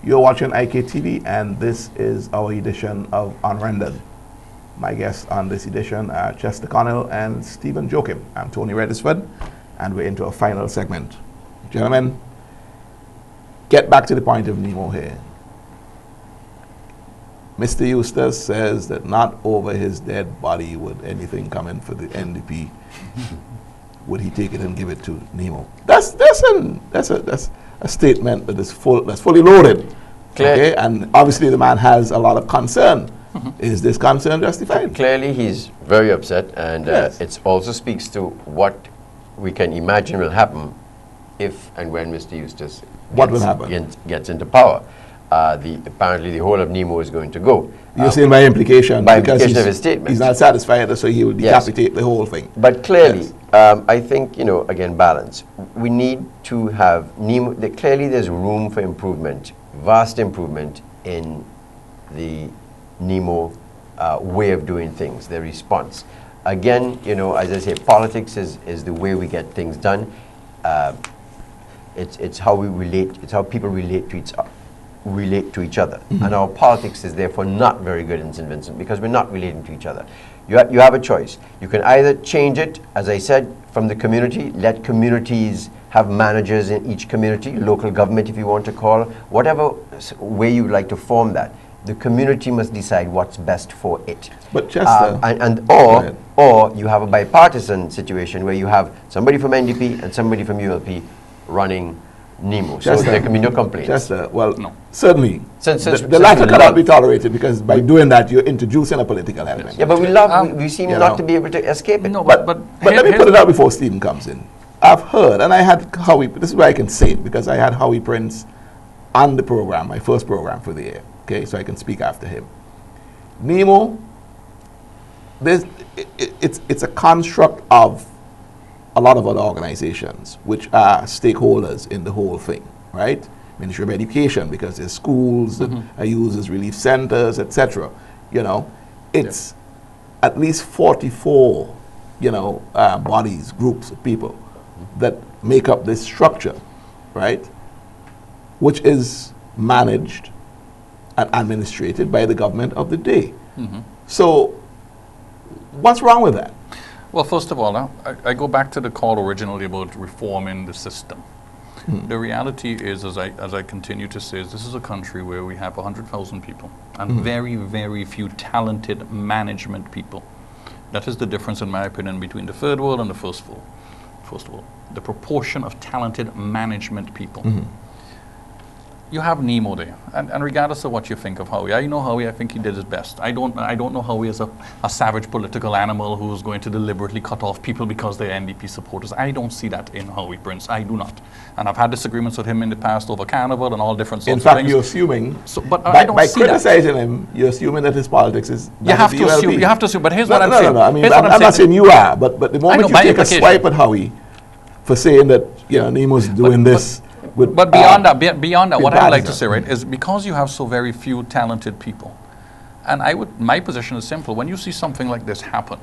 You're watching IKTV, and this is our edition of Unrendered. My guests on this edition are Chester Connell and Stephen Joachim. I'm Tony Regisford, and we're into a final segment. Gentlemen, get back to the point of Nemo here. Mr. Eustace says that not over his dead body would anything come in for the NDP. Would he take it and give it to Nemo? That's a statement that is that's fully loaded. Okay, and obviously the man has a lot of concern. Is this concern justified? Clearly, he's very upset, and Yes. it also speaks to what we can imagine will happen if and when Mr. Eustace What will happen? gets into power. Apparently, the whole of Nemo is going to go. You're saying by implication, by because implication of his statement. he's not satisfied, so he will decapitate the whole thing. But clearly, I think, again, balance. We need to have Nemo. Clearly, there's room for improvement, vast improvement in the Nemo way of doing things, their response. Again, as I say, politics is the way we get things done. It's how we relate. It's how people relate to each other. And our politics is therefore not very good in St. Vincent because we're not relating to each other. You have a choice. You can either change it, as I said, from the community, let communities have managers in each community, local government if you want to call, whatever way you like to form that. The community must decide what's best for it. But Chester, or you have a bipartisan situation where you have somebody from NDP and somebody from ULP running Nemo. So there can be no complaints. Chester, well, No. certainly. Since The latter cannot be tolerated because by doing that, you're introducing a political element. Yeah, but we seem you not know. to be able to escape it. No, But let me put it out before Stephen comes in. I've heard, and I had Howie, this is where I can say it, because I had Howie Prince on the program, my first program for the year, okay, so I can speak after him. Nemo, it's a construct of a lot of other organizations which are stakeholders in the whole thing, right? Ministry of Education, because there's schools that are used as relief centers, etc. It's at least 44, bodies, groups of people that make up this structure, right? Which is managed and administrated by the government of the day. So, what's wrong with that? Well, first of all, I go back to the call originally about reforming the system. The reality is, as I continue to say, is this is a country where we have 100,000 people and very, very few talented management people. That is the difference, in my opinion, between the third world and the first world. First world, the proportion of talented management people. You have Nemo there, and regardless of what you think of Howie, I know Howie, I think he did his best. I don't know Howie as a savage political animal who's going to deliberately cut off people because they're NDP supporters. I don't see that in Howie Prince. I do not. And I've had disagreements with him in the past over Carnival and all different sorts of things. In fact, you're assuming, but I don't by see that. criticizing him, you're assuming that his politics is You have to assume, but here's what I'm saying. No, I mean, Here's what I'm not saying you are, but the moment you by take a implication. swipe at Howie for saying that, Nemo's doing this with... But beyond that, what I'd like to bipartisan. say, right, is because you have so very few talented people, and my position is simple. When you see something like this happen,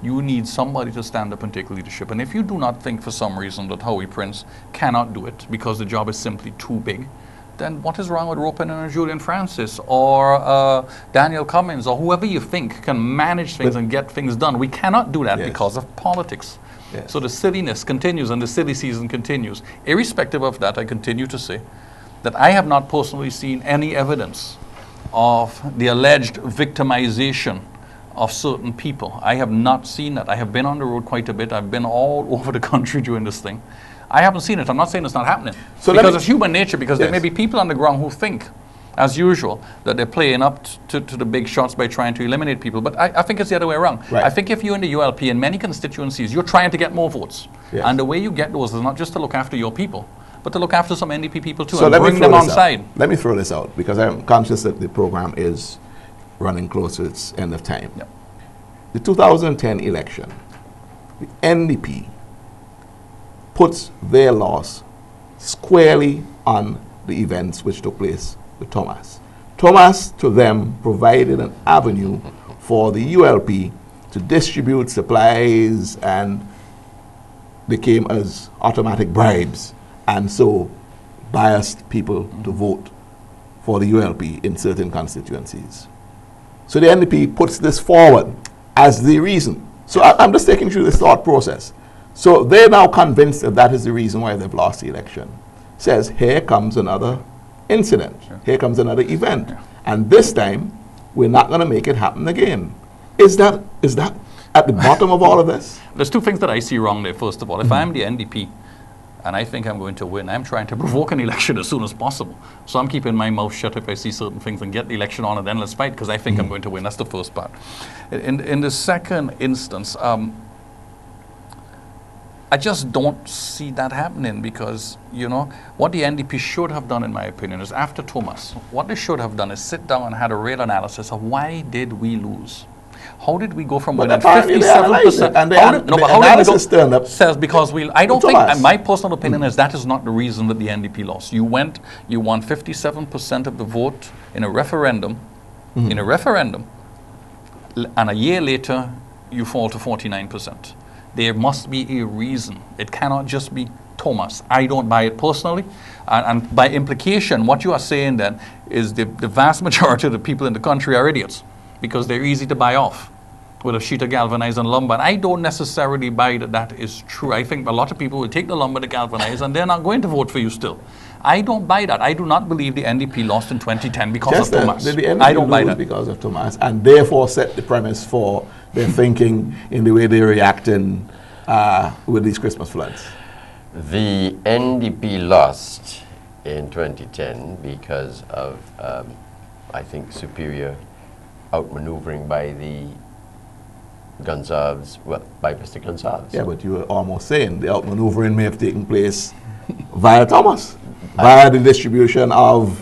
you need somebody to stand up and take leadership. And if you do not think for some reason that Howie Prince cannot do it because the job is simply too big, then what is wrong with roping in a Julian Francis or Daniel Cummins or whoever you think can manage things and get things done? We cannot do that because of politics. Yes. So the silliness continues and the silly season continues. Irrespective of that, I continue to say that I have not personally seen any evidence of the alleged victimization of certain people. I have not seen that. I have been on the road quite a bit. I've been all over the country doing this thing. I haven't seen it. I'm not saying it's not happening. So because it's human nature, because there Yes. may be people on the ground who think, as usual, that they're playing up to the big shots by trying to eliminate people. But I think it's the other way around. Right. I think if you're in the ULP, in many constituencies, you're trying to get more votes. Yes. And the way you get those is not just to look after your people, but to look after some NDP people too, So and let me bring throw them this on out. side. Let me throw this out, because I'm conscious that the program is running close to its end of time. Yep. The 2010 election, the NDP puts their loss squarely on the events which took place with Thomas. Thomas, to them, provided an avenue for the ULP to distribute supplies, and they came as automatic bribes, and so biased people to vote for the ULP in certain constituencies. So the NDP puts this forward as the reason. So I'm just taking you through this thought process. So they're now convinced that that is the reason why they've lost the election. Says, here comes another incident. Sure. Here comes another event. Yeah. And this time, we're not going to make it happen again. Is that at the bottom of all of this? There's two things that I see wrong there. First of all, if I'm the NDP and I think I'm going to win, I'm trying to provoke an election as soon as possible. So I'm keeping my mouth shut if I see certain things and get the election on and then let's fight because I think I'm going to win. That's the first part. In the second instance, I just don't see that happening because, you know, what the NDP should have done, in my opinion, is after Thomas, what they should have done is sit down and had a real analysis of why did we lose? How did we go from winning 57%? And the analysis turned up. Says because I don't think, Thomas. and my personal opinion is that is not the reason that the NDP lost. You won 57% of the vote in a referendum, and a year later, you fall to 49%. There must be a reason. It cannot just be Thomas. I don't buy it personally. And by implication, what you are saying then is the vast majority of the people in the country are idiots because they're easy to buy off with a sheet of galvanized and lumber. And I don't necessarily buy that that is true. I think a lot of people will take the lumber to galvanize and they're not going to vote for you still. I don't buy that. I do not believe the NDP lost in 2010 because of Thomas. The NDP I don't buy that. because of Thomas, and therefore set the premise for their thinking in the way they're reacting with these Christmas floods. The NDP lost in 2010 because of, I think, superior outmaneuvering by the Gonsalves, well, by Mr. Gonsalves. Yeah, but you were almost saying the outmaneuvering may have taken place via Thomas, via the distribution of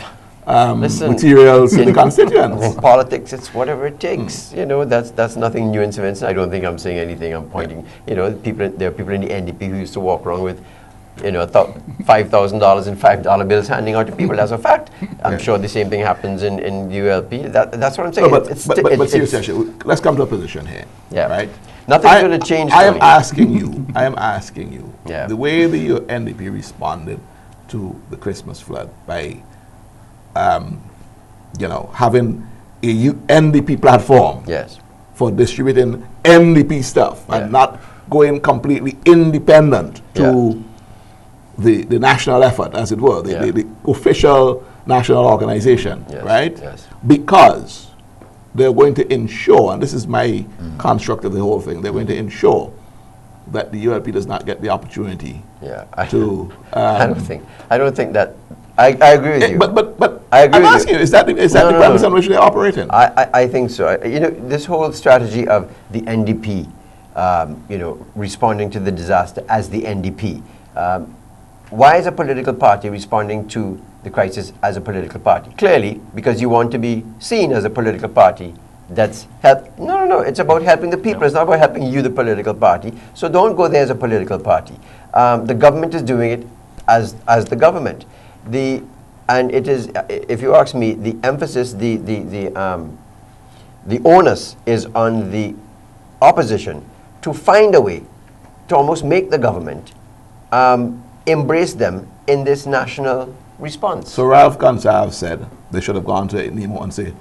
materials to the constituents. In politics, it's whatever it takes. You know, that's nothing new in Vincent. I don't think I'm saying anything. I'm pointing. You know, there are people in the NDP who used to walk around with, you know, $5,000 in $5 bills handing out to people. That's a fact. I'm sure the same thing happens in ULP. That's what I'm saying. No, but seriously, actually, let's come to a position here. Yeah. Right. Nothing's going to change. I am asking you. Yeah. The way the NDP responded to the Christmas flood by, you know, having a NDP platform. Yes. For distributing NDP stuff and not going completely independent to the national effort, as it were, the official national organization, right? Yes. Because they're going to ensure, and this is my construct of the whole thing, they're going to ensure that the ULP does not get the opportunity to... I don't think that... I agree with you. But I agree I'm asking you, is that the premise on which they're operating? I think so. You know, this whole strategy of the NDP, you know, responding to the disaster as the NDP. Why is a political party responding to the crisis as a political party? Clearly, because you want to be seen as a political party that's help. No, it's about helping the people. It's not about helping you, the political party. So don't go there as a political party. The government is doing it as the government. And it is, if you ask me, the emphasis, the onus is on the opposition to find a way to almost make the government embrace them in this national response. So Ralph Gonsalves said they should have gone to Nemo and say,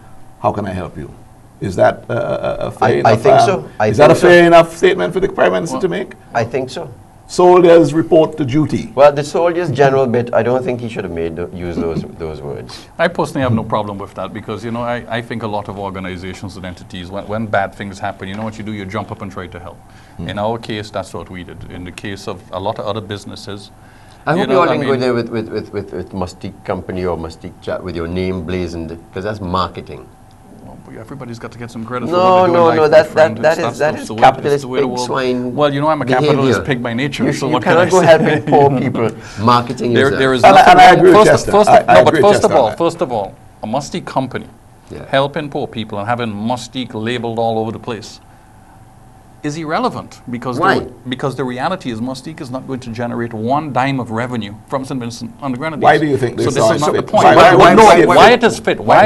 "How can I help you?" Is that a fair enough? I think so. Is that a fair enough statement for the Prime Minister to make? I think so. Soldiers report to duty. Well, the soldiers general bit, I don't think he should have used those words. I personally have no problem with that because, you know, I think a lot of organizations and entities, when bad things happen, you know what you do? You jump up and try to help. In our case, that's what we did. In the case of a lot of other businesses, I hope you all didn't go there with Mustique Company or Mustique Chat with your name blazoned, because that's marketing. Everybody's got to get some credit. No. That is capitalist pig swine. Well, you know, I'm a capitalist pig by nature. So you cannot go helping poor people. Marketing there is and I agree with Chester. First of all, a Mustique company helping poor people and having Mustique labeled all over the place is irrelevant because the reality is Mustique is not going to generate one dime of revenue from St. Vincent and the Grenadines. Why do you think this is not the point? Why it is fit? Why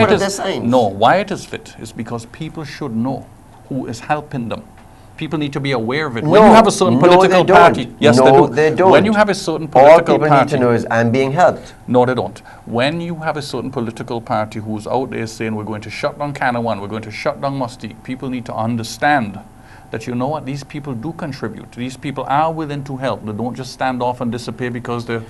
it is fit is because people should know who is helping them. People need to be aware of it. No, when you have a certain no, political they party, don't. yes, No, they do. they don't. When you have a certain All political people party, need to know is I'm being helped. no, they don't. When you have a certain political party who's out there saying we're going to shut down Canawan, we're going to shut down Mustique, people need to understand that, you know what, these people do contribute. These people are willing to help. They don't just stand off and disappear because they're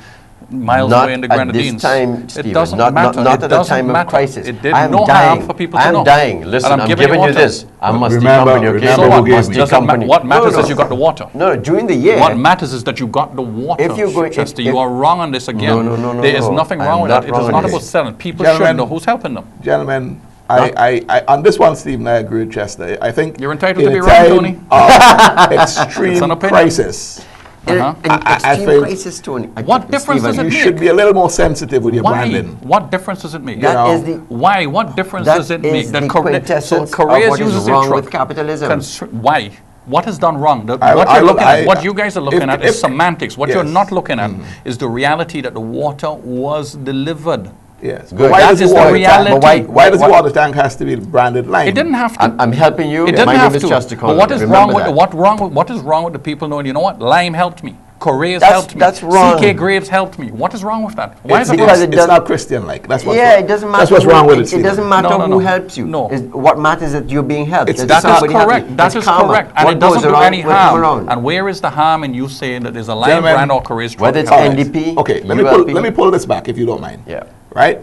miles Not away in the at Grenadines. this time, It Stephen. doesn't Not matter. at It a doesn't time matter. of crisis. It did I'm no dying. harm for people to I'm know. dying. Listen, And I'm giving giving you water. this. I must be Remember- company, okay? remember So who what? gave me. Doesn't company. what matters No, is you got the water. No, during the year. What matters is that you got the water, If you're going- Chester. if- You are wrong on this again. No, There is no. nothing I'm wrong with not that. It wrong is on not this. about selling. People Gentlemen, should know who's helping them. Gentlemen, I on this one, Stephen, I agree with Chester. I think You're entitled in to be a wrong, time Tony. of It's an extreme opinion. crisis, Uh-huh. In I extreme think- crisis, Tony. What difference does it you make? should be a little more sensitive with your Why? branding. What difference does it make? That know, is the Why? What difference that does it make? is the Korea- quintessence of Korea's what is uses a wrong truck. with capitalism. Why? What is done wrong? I- What I you're will- looking I- at, what you guys are looking if- at, if- is semantics. What you're yes. not looking at is the reality that the water was delivered. Yes. Good. Why That does is the the water reality. tank? But Why does the why- water tank has to be branded lime? It didn't have to. I'm helping you. It didn't My have name is to. Chester But Connell. what is Remember wrong with that. what is wrong with the people knowing? You know what? Lime helped me. Korea's That's- helped me. that's wrong. CK Graves helped me. What is wrong with that? Why is it because wrong? it It's does- not Christian-like. That's what's Yeah, wrong. it doesn't matter. That's what's who- wrong with it. It Stephen. doesn't matter No, no, who no. helps you. No. What matters is that you're being helped. It's- That That is somebody helped correct. you. That It's is karma. correct. And What it doesn't goes do around any will come harm. around. And where is the harm in you saying that there's a lime Gentlemen, brand or Korea's truck? Whether it's All right. NDP, Okay, let ULP. me pull this back if you don't mind. Yeah. Right?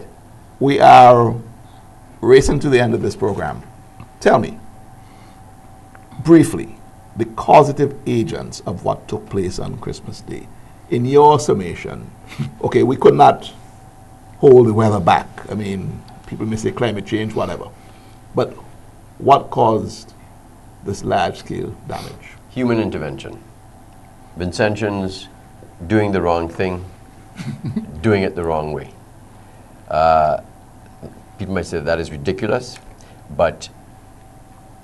We are racing to the end of this program. Tell me, briefly, the causative agents of what took place on Christmas Day. In your summation, okay, we could not hold the weather back. I mean, people may say climate change, whatever. But what caused this large-scale damage? Human intervention. Vincentians doing the wrong thing, doing it the wrong way. People might say that is ridiculous, but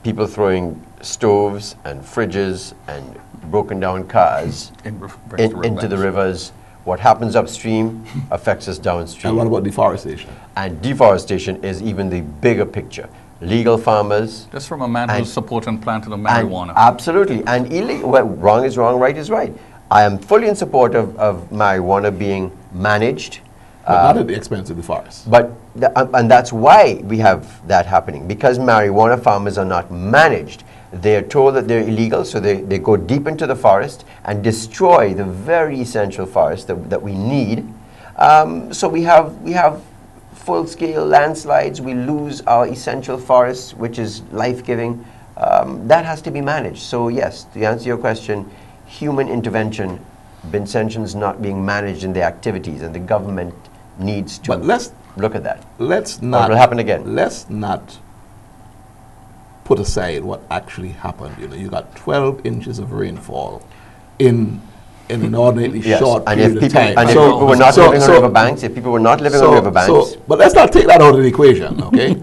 people throwing stoves and fridges and broken down cars into the rivers. What happens upstream affects us downstream. And what about deforestation? And deforestation is even the bigger picture. Legal farmers. Just from a man And- who's supporting planting of and- marijuana. Absolutely. And illegal, well, wrong is wrong, right is right. I am fully in support of marijuana being managed. But not at the expense of the forest. But and that's why we have that happening, because marijuana farmers are not managed. They are told that they're illegal, so they go deep into the forest and destroy the very essential forest that we need. So we have full-scale landslides. We lose our essential forests, which is life-giving. That has to be managed. So yes, to answer your question, human intervention, Vincentians not being managed in their activities, and the government needs to But let's look at that. let's Or not it'll happen again. Let's not put aside what actually happened. You know, you got 12 inches of rainfall in an inordinately Yes, short and period if of people time. and if So- people were not so- living on so- riverbanks, if people were not living on riverbanks, but let's not take that out of the equation, okay?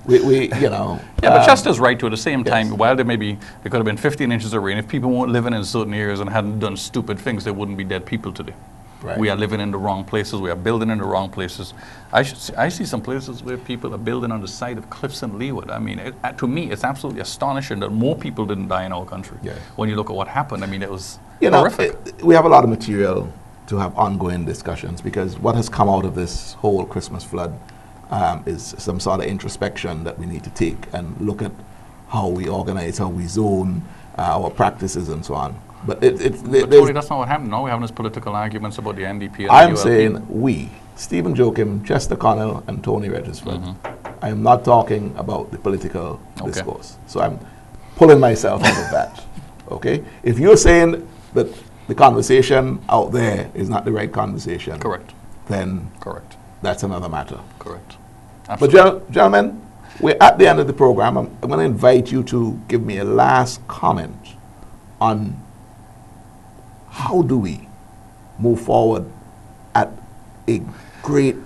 we you know. Yeah, but Chester's right too. At the same time, yes. while there could have been 15 inches of rain, if people weren't living in certain areas and hadn't done stupid things, there wouldn't be dead people today. Right. We are living in the wrong places. We are building in the wrong places. I see some places where people are building on the side of cliffs in Leeward. I mean, to me, it's absolutely astonishing that more people didn't die in our country. Yeah. When you look at what happened, I mean, it was You know, horrific. we have a lot of material to have ongoing discussions, because what has come out of this whole Christmas flood is some sort of introspection that we need to take and look at how we organize, how we zone our practices and so on. But But there's- Tony, that's not what happened. Now we're having these political arguments about the NDP and the I'm ULP. saying we, Stephen Joachim, Chester Connell, and Tony Regisford. I am not talking about the political Okay. discourse. So I'm pulling myself out of that. Okay? If you're saying that the conversation out there is not the right conversation, Correct. then Correct. that's another matter. Correct. But gentlemen, we're at the end of the program. I'm going to invite you to give me a last comment on how do we move forward at a great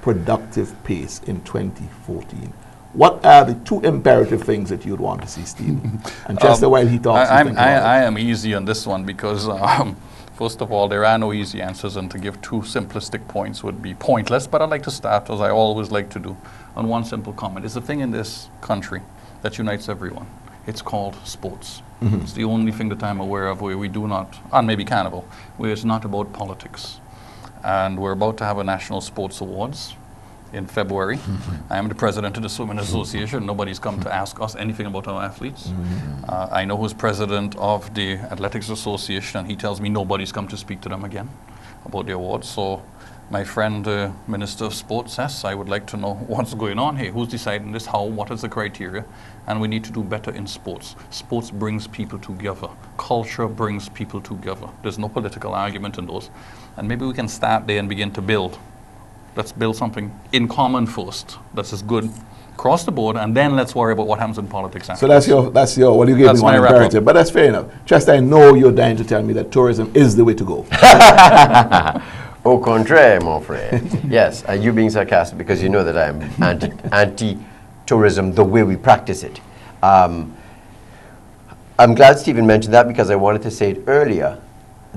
productive pace in 2014. What are the two imperative things that you'd want to see, Stephen? And Chester, while he talks, you think about it. I am easy on this one because, first of all, there are no easy answers, and to give two simplistic points would be pointless. But I'd like to start, as I always like to do, on one simple comment. It's a thing in this country that unites everyone. It's called sports. It's the only thing that I'm aware of where we do not, and maybe Carnival, where it's not about politics. And we're about to have a National Sports Awards in February. I am the president of the Swimming Association. Nobody's come to ask us anything about our athletes. I know who's president of the Athletics Association, and he tells me nobody's come to speak to them again about the awards. So my friend, Minister of Sports, says, I would like to know what's going on here. Who's deciding this? How? What is the criteria? And we need to do better in sports. Sports brings people together. Culture brings people together. There's no political argument in those. And maybe we can start there and begin to build. Let's build something in common first that's as good across the board, and then let's worry about what happens in politics after. So that's your well, you gave me one imperative, but that's fair enough. Just I know you're dying to tell me that tourism is the way to go. Au contraire, mon frère. Yes, and you being sarcastic because you know that I'm anti-tourism the way we practice it. I'm glad Stephen mentioned that because I wanted to say it earlier.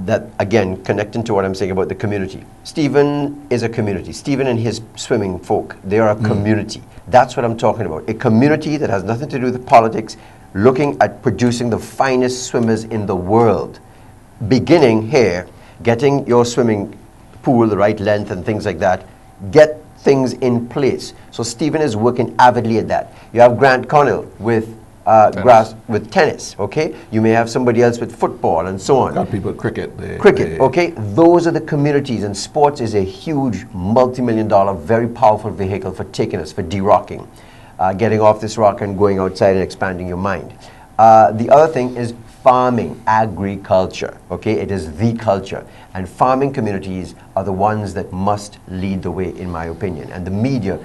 That, again, connecting to what I'm saying about the community. Stephen is a community. Stephen and his swimming folk, they are a community. That's what I'm talking about. A community that has nothing to do with politics, looking at producing the finest swimmers in the world. Beginning here, getting your swimming pool the right length and things like that. Get things in place. So Stephen is working avidly at that. You have Grant Connell with tennis, okay? You may have somebody else with football and so on. Got people with cricket. Okay? Those are the communities, and sports is a huge multi-million-dollar, very powerful vehicle for taking us, for de-rocking, getting off this rock and going outside and expanding your mind. The other thing is farming, agriculture, okay? It is the culture. And farming communities are the ones that must lead the way, in my opinion. And the media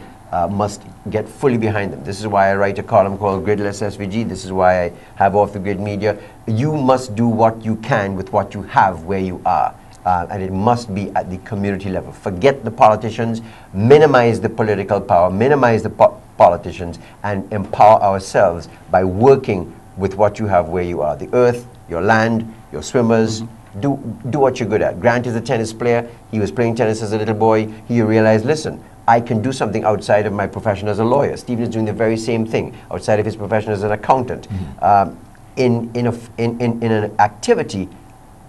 must get fully behind them. This is why I write a column called Gridless SVG. This is why I have Off the Grid Media. You must do what you can with what you have where you are. And it must be at the community level. Forget the politicians, minimize the political power, minimize the politicians, and empower ourselves by working with what you have where you are. The earth, your land, your swimmers. Do what you're good at. Grant is a tennis player. He was playing tennis as a little boy. He realized, listen, I can do something outside of my profession as a lawyer. Stephen is doing the very same thing outside of his profession as an accountant. In an activity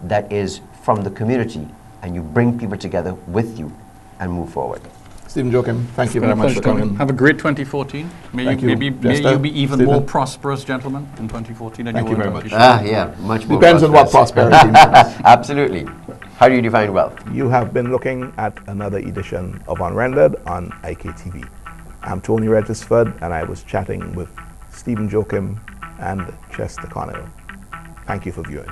that is from the community, and you bring people together with you and move forward. Stephen, Joachim, thank you very much for coming. Have a great 2014. May you be even Stephen. more prosperous, gentlemen, in 2014 than Thank you you were very in much. 2013. Yeah, much more. Depends on what prosperity means. Absolutely. How do you define wealth? You have been looking at another edition of Unrendered on IKTV. I'm Tony Regisford, and I was chatting with Stephen Joachim and Chester Connell. Thank you for viewing.